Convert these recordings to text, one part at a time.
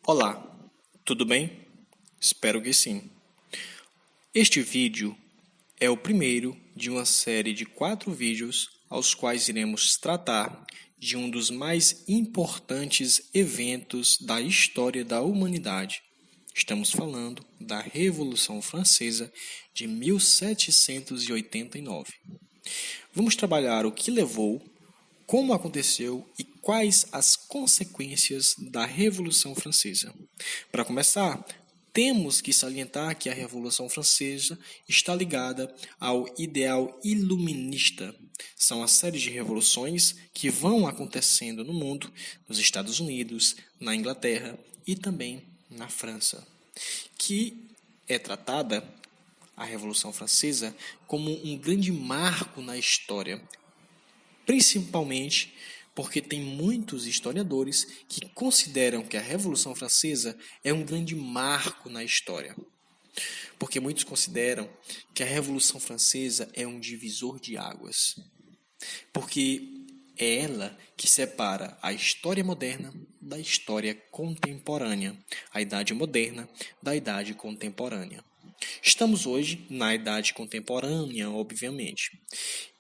Olá, tudo bem? Espero que sim. Este vídeo é o primeiro de uma série de 4 vídeos aos quais iremos tratar de um dos mais importantes eventos da história da humanidade. Estamos falando da Revolução Francesa de 1789. Vamos trabalhar o que levou, como aconteceu e quais as consequências da Revolução Francesa. Para começar, temos que salientar que a Revolução Francesa está ligada ao ideal iluminista. São a série de revoluções que vão acontecendo no mundo, nos Estados Unidos, na Inglaterra e também na França, que é tratada a Revolução Francesa como um grande marco na história, principalmente porque tem muitos historiadores que consideram que a Revolução Francesa é um grande marco na história. Porque muitos consideram que a Revolução Francesa é um divisor de águas. Porque é ela que separa a história moderna da história contemporânea, a Idade Moderna da Idade Contemporânea. Estamos hoje na Idade Contemporânea, obviamente.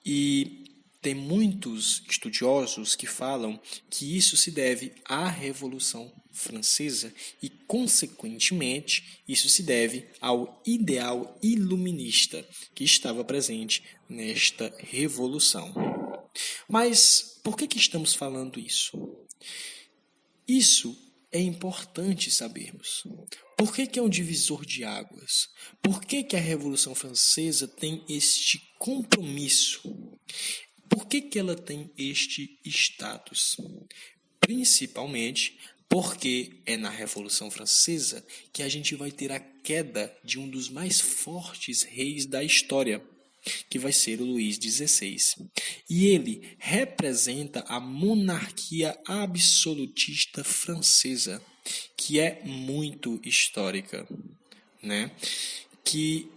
E tem muitos estudiosos que falam que isso se deve à Revolução Francesa e, consequentemente, isso se deve ao ideal iluminista que estava presente nesta revolução. Mas por que estamos falando isso? Isso é importante sabermos. Por que é um divisor de águas? Por que a Revolução Francesa tem este compromisso? Por que ela tem este status? Principalmente porque é na Revolução Francesa que a gente vai ter a queda de um dos mais fortes reis da história, que vai ser o Luís XVI. E ele representa a monarquia absolutista francesa, que é muito histórica, né? Que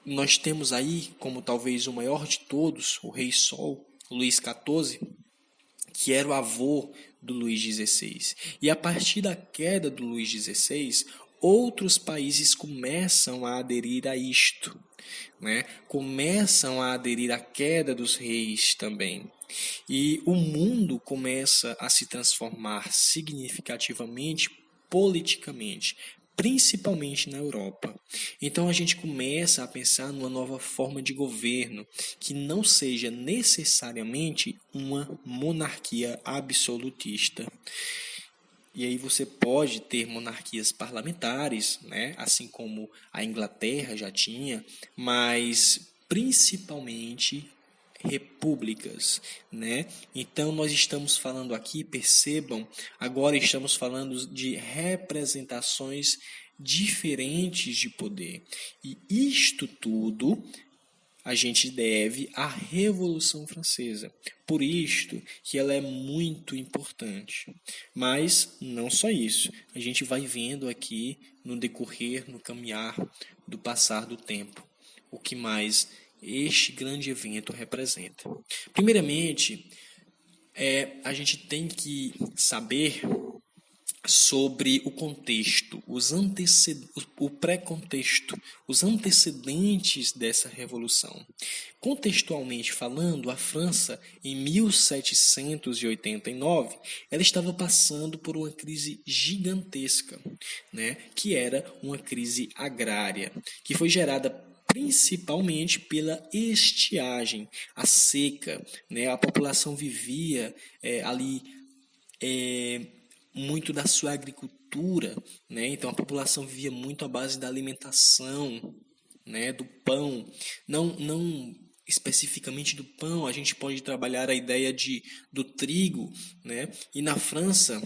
nós temos aí, como talvez o maior de todos, o Rei Sol, Luís XIV, que era o avô do Luís XVI. E a partir da queda do Luís XVI, outros países começam a aderir a isto, né? Começam a aderir à queda dos reis também. E o mundo começa a se transformar significativamente politicamente, principalmente na Europa. Então a gente começa a pensar numa nova forma de governo que não seja necessariamente uma monarquia absolutista. E aí você pode ter monarquias parlamentares, né? Assim como a Inglaterra já tinha, mas principalmente repúblicas, né? Então nós estamos falando aqui, percebam, agora estamos falando de representações diferentes de poder. E isto tudo a gente deve à Revolução Francesa. Por isto que ela é muito importante. Mas não só isso. A gente vai vendo aqui no decorrer, no caminhar do passar do tempo, o que mais este grande evento representa. Primeiramente, a gente tem que saber sobre o contexto, o pré-contexto, os antecedentes dessa revolução. Contextualmente falando, a França, em 1789, ela estava passando por uma crise gigantesca, né, que era uma crise agrária, que foi gerada principalmente pela estiagem, a seca, né, a população vivia ali muito da sua agricultura, né? Então a população vivia muito à base da alimentação, né? Do pão, não especificamente do pão, a gente pode trabalhar a ideia do trigo, né? E na França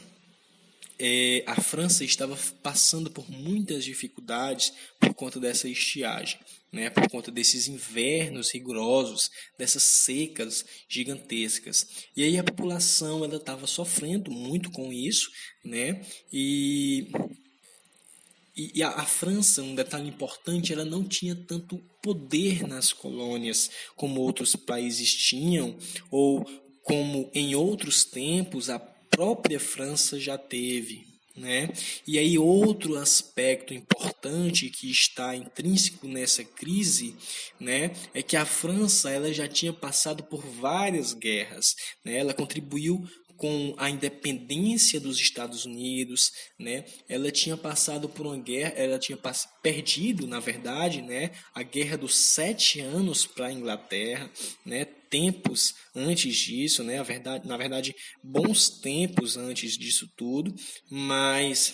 a França estava passando por muitas dificuldades por conta dessa estiagem, né? Por conta desses invernos rigorosos, dessas secas gigantescas. E aí a população ela estava sofrendo muito com isso, né? E a França, um detalhe importante, ela não tinha tanto poder nas colônias como outros países tinham, ou como em outros tempos a própria França já teve. né? E aí outro aspecto importante que está intrínseco nessa crise, né, é que a França ela já tinha passado por várias guerras, né? Ela contribuiu com a independência dos Estados Unidos, né? Ela tinha passado por uma guerra, ela tinha perdido, na verdade, né, a Guerra dos 7 Anos para a Inglaterra, né? Tempos antes disso, né? Na verdade, bons tempos antes disso tudo, mas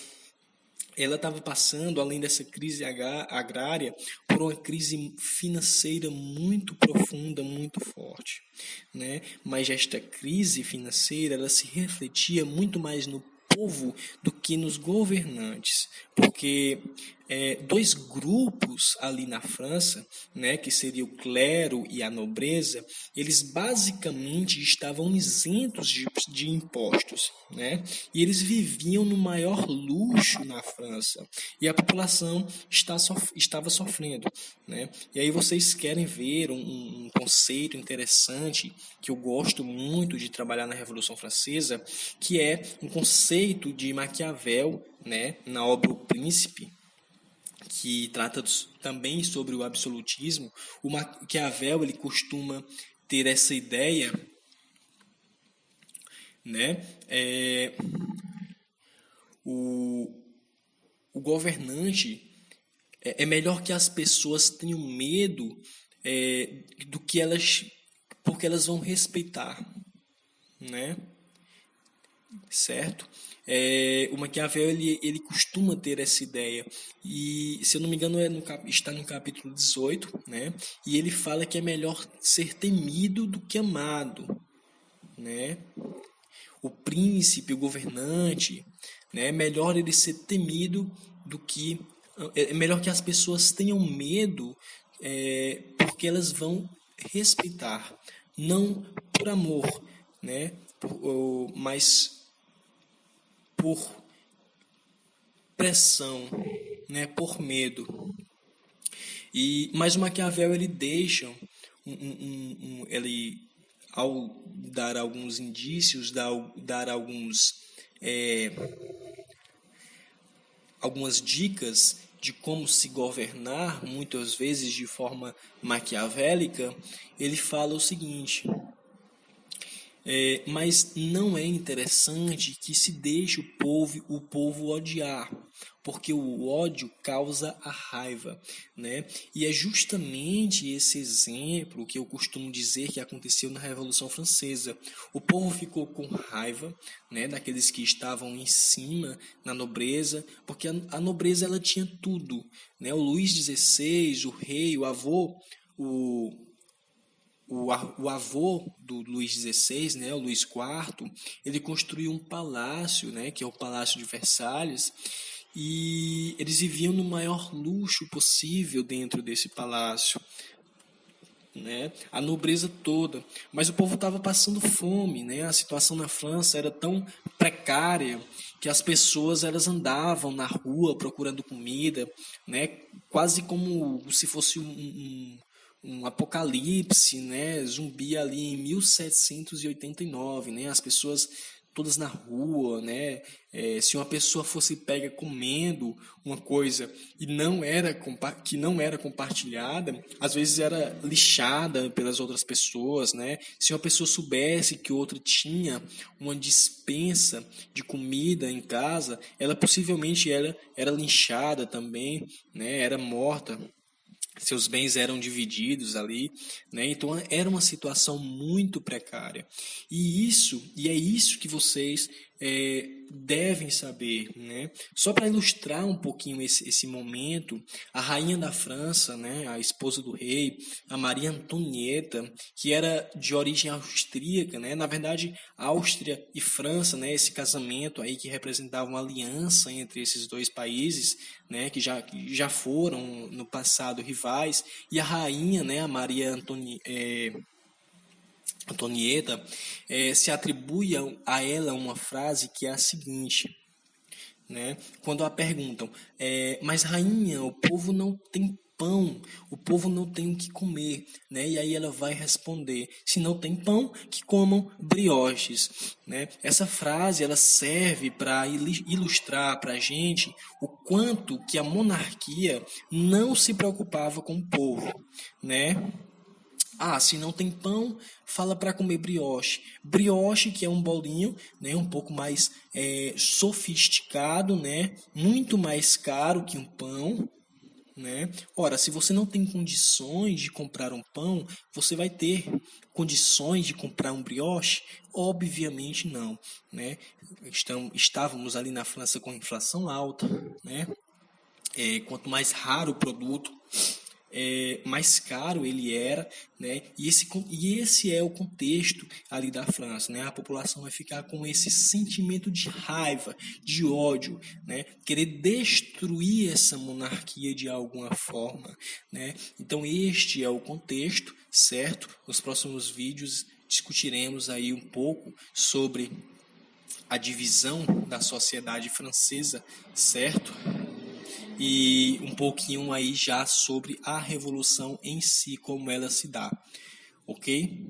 ela estava passando, além dessa crise agrária, por uma crise financeira muito profunda, muito forte, né? Mas esta crise financeira, ela se refletia muito mais no povo do que nos governantes, porque dois grupos ali na França, né, que seria o clero e a nobreza, eles basicamente estavam isentos de impostos, né? E eles viviam no maior luxo na França. E a população estava sofrendo, né? E aí vocês querem ver um conceito interessante que eu gosto muito de trabalhar na Revolução Francesa, que é um conceito de Maquiavel, né, na obra O Príncipe, que trata também sobre o absolutismo. O Maquiavel ele costuma ter essa ideia, né? O, o governante é melhor que as pessoas tenham medo do que elas, porque elas vão respeitar, né? Certo? O Maquiavel ele costuma ter essa ideia e, se eu não me engano, está no capítulo 18, né? E ele fala que é melhor ser temido do que amado, né? O príncipe, o governante, né? É melhor ele ser temido do que é melhor que as pessoas tenham medo, porque elas vão respeitar, não por amor, né? Mas por pressão, né? Por medo. Mas o Maquiavel ele deixa ele ao dar alguns indícios, dar é, algumas dicas de como se governar, muitas vezes de forma maquiavélica, ele fala o seguinte: mas não é interessante que se deixe o povo odiar, porque o ódio causa a raiva, né? E é justamente esse exemplo que eu costumo dizer que aconteceu na Revolução Francesa. O povo ficou com raiva, né, daqueles que estavam em cima na nobreza, porque a nobreza ela tinha tudo, né? O Luís XVI, o rei, o avô, o avô do Luís XVI, né, o Luís IV, ele construiu um palácio, né, que é o Palácio de Versalhes, e eles viviam no maior luxo possível dentro desse palácio, né, a nobreza toda. Mas o povo estava passando fome, né, a situação na França era tão precária que as pessoas elas andavam na rua procurando comida, né, quase como se fosse um apocalipse, né, zumbi ali em 1789, né, as pessoas todas na rua, né, se uma pessoa fosse pega comendo uma coisa e que não era compartilhada, às vezes era lixada pelas outras pessoas, né, se uma pessoa soubesse que outra tinha uma dispensa de comida em casa, ela possivelmente era linchada também, né, era morta, seus bens eram divididos ali, né? Então era uma situação muito precária. E é isso que vocês devem saber, né? Só para ilustrar um pouquinho esse momento, a rainha da França, né, a esposa do rei, a Maria Antonieta, que era de origem austríaca, né? Na verdade, Áustria e França, né, esse casamento aí que representava uma aliança entre esses dois países, né, que já foram no passado rivais, e a rainha, né, a Maria Antonieta, se atribui a ela uma frase que é a seguinte, né, quando a perguntam, mas rainha, o povo não tem pão, o povo não tem o que comer, né? E aí ela vai responder: se não tem pão, que comam brioches, né? Essa frase ela serve para ilustrar para a gente o quanto que a monarquia não se preocupava com o povo, né? Ah, se não tem pão, fala para comer brioche. Brioche, que é um bolinho, né, um pouco mais sofisticado, né, muito mais caro que um pão, né? Ora, se você não tem condições de comprar um pão, você vai ter condições de comprar um brioche? Obviamente não, né? Estávamos ali na França com inflação alta, né? Quanto mais raro o produto, mais caro ele era, né? E esse é o contexto ali da França, né? A população vai ficar com esse sentimento de raiva, de ódio, né? Querer destruir essa monarquia de alguma forma, né? Então este é o contexto, certo? Nos próximos vídeos discutiremos aí um pouco sobre a divisão da sociedade francesa, certo? E um pouquinho aí já sobre a revolução em si, como ela se dá, ok?